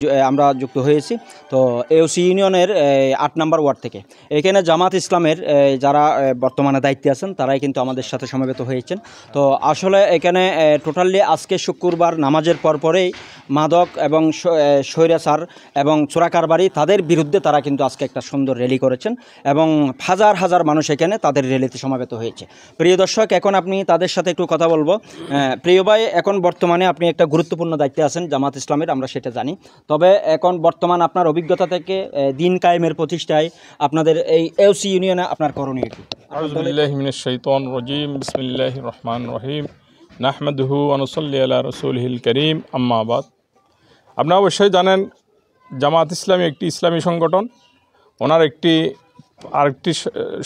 আমরা যুক্ত হয়েছি। তো এওসি ইউনিয়নের ৮ নম্বর ওয়ার্ড থেকে এখানে জামাত ইসলামের যারা বর্তমানে দায়িত্বে আছেন তারাই কিন্তু আমাদের সাথে সমবেত হয়েছেন। তো আসলে এখানে টোটালি আজকে শুক্রবার নামাজের পরেই মাদক এবং স্বৈরাচার এবং চোরাকারবারি তাদের বিরুদ্ধে তারা কিন্তু আজকে একটা সুন্দর র্যালি করেছেন এবং হাজার হাজার মানুষ এখানে তাদের র্যালিতে সমবেত হয়েছে। প্রিয় দর্শক, এখন আপনি তাদের সাথে একটু কথা বলবো। প্রিয় ভাই, এখন বর্তমানে আপনি একটা গুরুত্বপূর্ণ দায়িত্বে আছেন জামাত ইসলামের, আমরা সেটা জানি। তবে এখন বর্তমান আপনার অভিজ্ঞতা থেকে দিন কায়েমের প্রতিষ্ঠায় আপনাদের এই এওসি ইউনিয়নে আপনার করণীয় কি? আউযু বিল্লাহি মিনাশ শাইতানির রাজীম। বিসমিল্লাহির রহমানির রহিম। নাহমাদুহু ওয়া নুসাল্লি আলা রাসূলিহিল কারীম, আম্মা বাদ। আপনারা অবশ্যই জানেন জামাত ইসলামী একটি ইসলামী সংগঠন। ওনার আরেকটি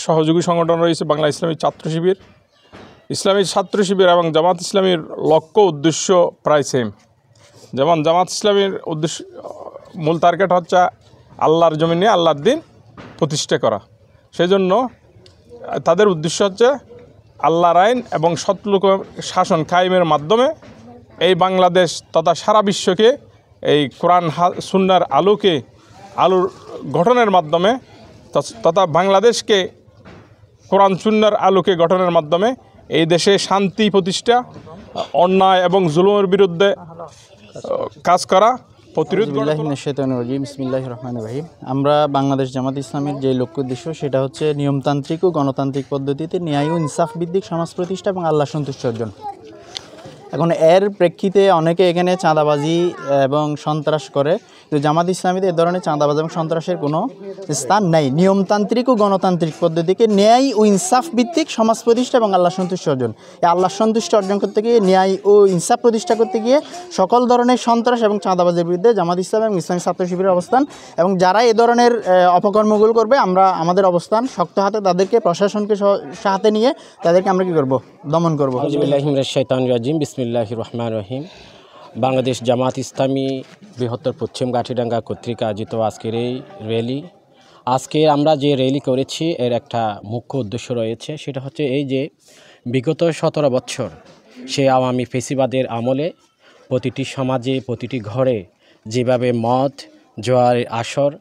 সহযোগী সংগঠন রয়েছে বাংলা ইসলামী ছাত্র শিবির। ইসলামী ছাত্র শিবির এবং জামাত ইসলামীর লক্ষ্য উদ্দেশ্য প্রায় সেম। যেমন জামাত ইসলামীর উদ্দেশ্য মূল টার্গেট হচ্ছে আল্লাহর জমিনে আল্লাহর দিন প্রতিষ্ঠা করা। সেই জন্য তাদের উদ্দেশ্য হচ্ছে আল্লাহর আইন এবং সৎলোক শাসন কায়েমের মাধ্যমে এই বাংলাদেশ তথা সারা বিশ্বকে এই কোরআন সুন্নাহর আলোর গঠনের মাধ্যমে তথা বাংলাদেশকে কোরআন সুন্নাহর আলোকে গঠনের মাধ্যমে এই দেশে শান্তি প্রতিষ্ঠা, অন্যায় এবং জুলুমের বিরুদ্ধে কাজ করা, প্রতিরোধ। বিসমিল্লাহির রহমানির রহিম। আমরা বাংলাদেশ জামাত ইসলামের যে লক্ষ্য উদ্দেশ্য সেটা হচ্ছে নিয়মতান্ত্রিক ও গণতান্ত্রিক পদ্ধতিতে ন্যায় ও ইনসাফ ভিত্তিক সমাজ প্রতিষ্ঠা এবং আল্লাহ সন্তুষ্টি অর্জন। এখন এর প্রেক্ষিতে অনেকে এখানে চাঁদাবাজি এবং সন্ত্রাস করে, কিন্তু জামাত ইসলামীতে এ ধরনের চাঁদাবাজি এবং সন্ত্রাসের কোনো স্থান নেই। নিয়মতান্ত্রিক ও গণতান্ত্রিক পদ্ধতিকে ন্যায় ও ইনসাফ ভিত্তিক সমাজ প্রতিষ্ঠা এবং আল্লাহ সন্তুষ্টি অর্জন। এই আল্লাহ সন্তুষ্টি অর্জন করতে গিয়ে, ন্যায় ও ইনসাফ প্রতিষ্ঠা করতে গিয়ে সকল ধরনের সন্ত্রাস এবং চাঁদাবাজির বিরুদ্ধে জামাত ইসলাম এবং ইসলামী ছাত্র শিবিরের অবস্থান, এবং যারা এ ধরনের অপকর্মগুলো করবে আমরা আমাদের অবস্থান শক্ত হাতে তাদেরকে, প্রশাসনকে সাথে নিয়ে তাদেরকে আমরা কী করবো, দমন করবো। বিসমিল্লাহির রহমানির রহিম। বাংলাদেশ জামাত ইসলামী বৃহত্তর পশ্চিম গাঠিডাঙ্গা কর্তৃক আয়োজিত আজকের এই র্যালি, আজকে আমরা যে র্যালি করেছি এর একটা মুখ্য উদ্দেশ্য রয়েছে। সেটা হচ্ছে এই যে বিগত 17 বছর সে আওয়ামী ফেসিবাদের আমলে প্রতিটি সমাজে, প্রতিটি ঘরে যেভাবে মদ, জোয়ারের আসর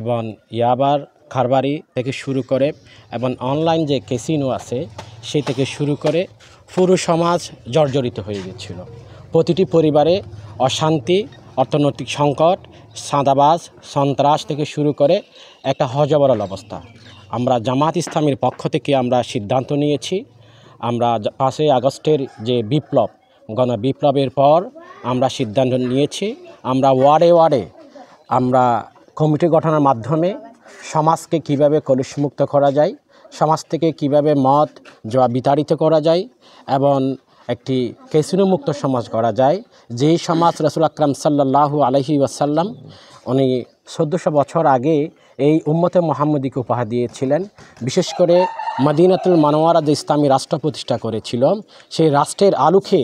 এবং ইয়াবার কারবারি থেকে শুরু করে এবং অনলাইন যে ক্যাসিনো আছে সেই থেকে শুরু করে পুরো সমাজ জর্জরিত হয়ে গেছিল। প্রতিটি পরিবারে অশান্তি, অর্থনৈতিক সংকট, চাঁদাবাজ, সন্ত্রাস থেকে শুরু করে একটা হযবরল অবস্থা। আমরা জামাত ইসলামের পক্ষ থেকে আমরা সিদ্ধান্ত নিয়েছি, আমরা 5ই আগস্টের যে বিপ্লব, গণবিপ্লবের পর আমরা সিদ্ধান্ত নিয়েছি আমরা ওয়ার্ডে ওয়ার্ডে আমরা কমিটি গঠনের মাধ্যমে সমাজকে কিভাবে কলুষমুক্ত করা যায়, সমাজ থেকে কিভাবে মদ জুয়া বিতাড়িত করা যায় এবং একটি ক্যাসিনো মুক্ত সমাজ করা যায়, যেই সমাজ রাসূল আকরাম সাল্লাল্লাহু আলাইহি ওয়াসাল্লাম উনি 1400 বছর আগে এই উম্মতে মুহাম্মদীকে উপহার দিয়েছিলেন। বিশেষ করে মদিনাতুল মুনাওয়ারা যে ইসলামী রাষ্ট্র প্রতিষ্ঠা করেছিল, সেই রাষ্ট্রের আলোকে,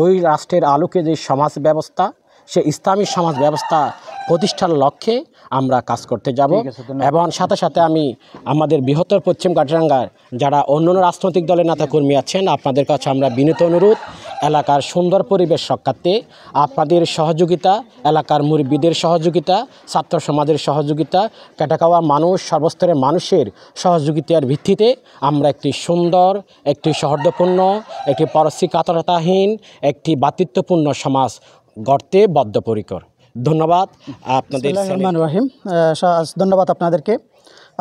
ওই রাষ্ট্রের আলোকে যে সমাজ ব্যবস্থা, সে ইসলামী সমাজ ব্যবস্থা প্রতিষ্ঠার লক্ষ্যে আমরা কাজ করতে যাব। এবং সাথে সাথে আমি আমাদের বৃহত্তর পশ্চিম গাঠিডাঙ্গার যারা অন্যান্য রাজনৈতিক দলের নেতাকর্মী আছেন, আপনাদের কাছে আমরা বিনীত অনুরোধ, এলাকার সুন্দর পরিবেশ রক্ষার্থে আপনাদের সহযোগিতা, এলাকার মুরব্বীদের সহযোগিতা, ছাত্র সমাজের সহযোগিতা, কেটাকাওয়া মানুষ, সর্বস্তরের মানুষের সহযোগিতার ভিত্তিতে আমরা একটি সুন্দর, একটি সৌহার্দ্যপূর্ণ, একটি পরশ্রীকাতরতাহীন, একটি ভ্রাতৃত্বপূর্ণ সমাজ গড়তে বদ্ধপরিকর। ধন্যবাদ আপনাদের। রহিম, ধন্যবাদ আপনাদেরকে,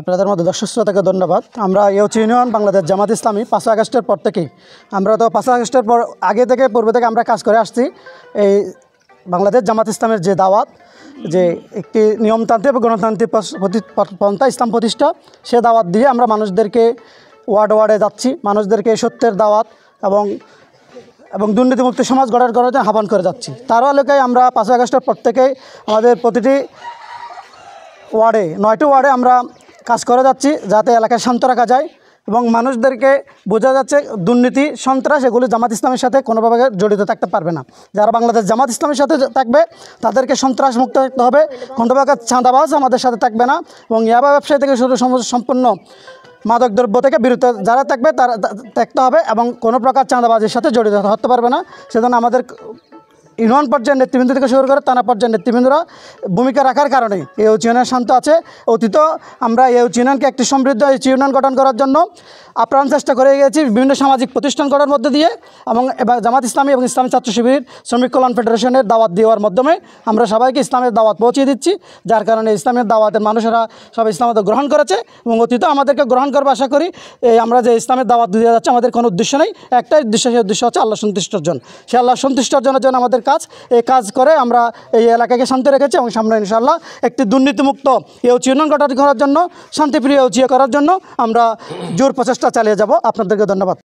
আপনাদের মধ্যে দর্শক শ্রোতাকে ধন্যবাদ। আমরা এওসি ইউনিয়ন বাংলাদেশ জামাত ইসলামী 5 আগস্টের পর থেকেই, আমরা তো 5 আগস্টের পর পূর্বে থেকে আমরা কাজ করে আসছি। এই বাংলাদেশ জামাত ইসলামের যে দাওয়াত, যে একটি নিয়মতান্ত্রিক গণতান্ত্রিক পন্থা ইসলাম প্রতিষ্ঠা, সে দাওয়াত দিয়ে আমরা মানুষদেরকে ওয়ার্ডে ওয়ার্ডে যাচ্ছি, মানুষদেরকে সত্যের দাওয়াত এবং দুর্নীতিমুক্ত সমাজ গড়ার জন্য আহ্বান করে যাচ্ছি। তারও আলোকে আমরা 5 আগস্টের পর থেকেই আমাদের প্রতিটি ওয়ার্ডে, 9টি ওয়ার্ডে আমরা কাজ করে যাচ্ছি, যাতে এলাকায় শান্ত রাখা যায় এবং মানুষদেরকে বোঝা যাচ্ছে দুর্নীতি, সন্ত্রাস এগুলি জামাত ইসলামের সাথে কোনোভাবে জড়িত থাকতে পারবে না। যারা বাংলাদেশ জামাত ইসলামের সাথে থাকবে তাদেরকে সন্ত্রাস মুক্ত থাকতে হবে, কোনো প্রকার চাঁদাবাজ আমাদের সাথে থাকবে না, এবং ইয়াবা ব্যবসায়ী থেকে শুরু সম্পূর্ণ মাদকদ্রব্য থেকে বিরত যারা থাকবে তারা থাকতে হবে এবং কোনো প্রকার চাঁদাবাজির সাথে জড়িত হতে পারবে না। সেজন্য আমাদের ইউনিয়ন পর্যায়ের নেতৃবৃন্দ থেকে শুরু করে থানা পর্যায়ের নেতৃবৃন্দরা ভূমিকা রাখার কারণে এই ইউনিয়ন শান্ত আছে। অতীত আমরা এই ইউনিয়নকে একটি সমৃদ্ধ ইউনিয়ন গঠন করার জন্য আপ্রাণ চেষ্টা করে গেছি বিভিন্ন সামাজিক প্রতিষ্ঠান করার মধ্যে দিয়ে, এবং জামাত ইসলামী এবং ইসলামী ছাত্র শিবির শ্রমিক কল্যাণ ফেডারেশনের দাওয়াত দেওয়ার মাধ্যমে আমরা সবাইকে ইসলামের দাওয়াত পৌঁছে দিচ্ছি, যার কারণে ইসলামের দাওয়াতের মানুষেরা সবাই ইসলামত গ্রহণ করেছে এবং অতীত আমাদেরকে গ্রহণ করবে আশা করি। আমরা যে ইসলামের দাওয়াত দিয়ে যাচ্ছি আমাদের কোনো উদ্দেশ্য নেই, একটাই উদ্দেশ্য, সেই উদ্দেশ্য হচ্ছে আল্লাহ সন্তুষ্ট অর্জন। সেই আল্লাহ সন্তুষ্ট অর্জনের জন্য আমাদের কাজ, এই কাজ করে আমরা এই এলাকাকে শান্তি রেখেছি এবং সামনে ইনশাআল্লাহ একটি দুর্নীতিমুক্ত ইউনিয়ন গঠন করার জন্য, শান্তিপ্রিয় করার জন্য আমরা জোর প্রচেষ্টা চালিয়ে যাব। আপনাদেরকে ধন্যবাদ।